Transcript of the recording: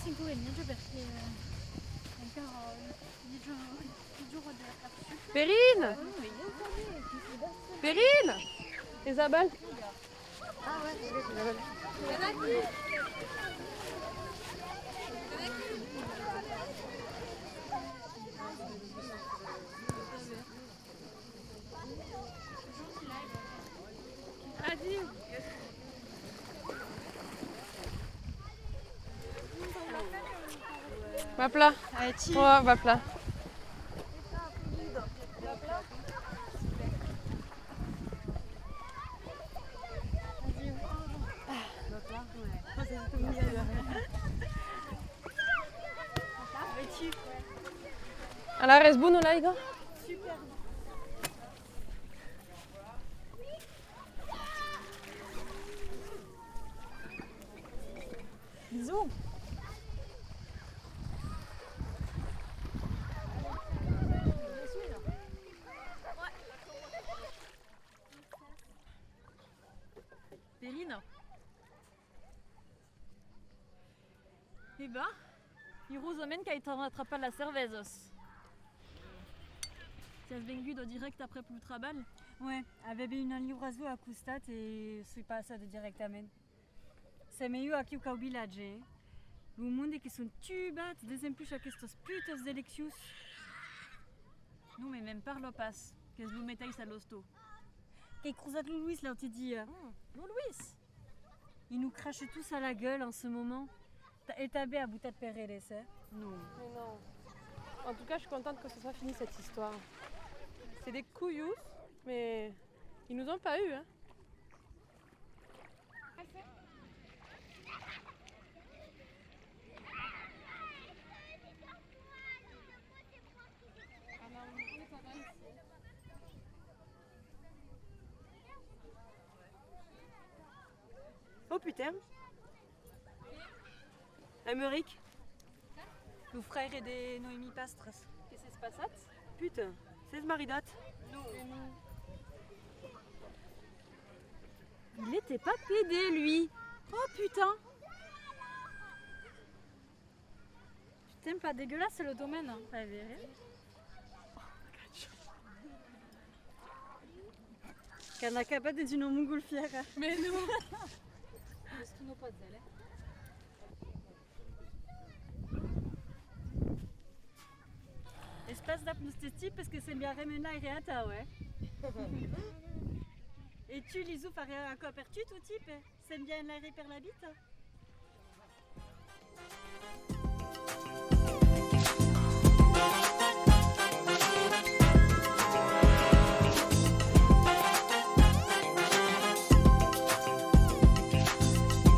sicurezza perché ancora il giorno della capsule. Perrine Perrine Isabelle Ah ouais, Isabelle. Va plat. Ouais, va plat. Allora, è buono l'aigo? Bisous. Perrine. Eh ben, il rosamène qui a été rattrapé à la cervezos. Tu as vengudo direct après pour le travail? Ouais, aveva una livraison a costat e sui passati direttamente. Se meglio aqui o cau village. O mundo que sunt tubat, desemplucha aquestos putos d'electius. Non, mais même parle pas. Qu'est-ce que vous mettez à l'hosto? Qu'est cruzat Louis là, tu dis. Non, Louis. Ils nous crachent tous à la gueule en ce moment. Et t'as bien à bout de Pereles, hein? Non. Mais non. En tout cas, je suis contente que ce soit fini cette histoire. C'est des couillous, mais ils nous ont pas eu, hein. Oh putain! Amérique? Le frère et des Noémie Pastres. Qu'est-ce qui se passe? Putain, c'est Maridat. Il était pas pédé, lui. Oh putain. Putain, pas dégueulasse le domaine, hein. Pas vrai. Kanaka pas des une montgolfière. Mais non. Espace d'apnostesti parce que c'est bien remena et réata, ouais. Et tu, Lisou, faria un copertu tout type. C'est bien l'air per la bite.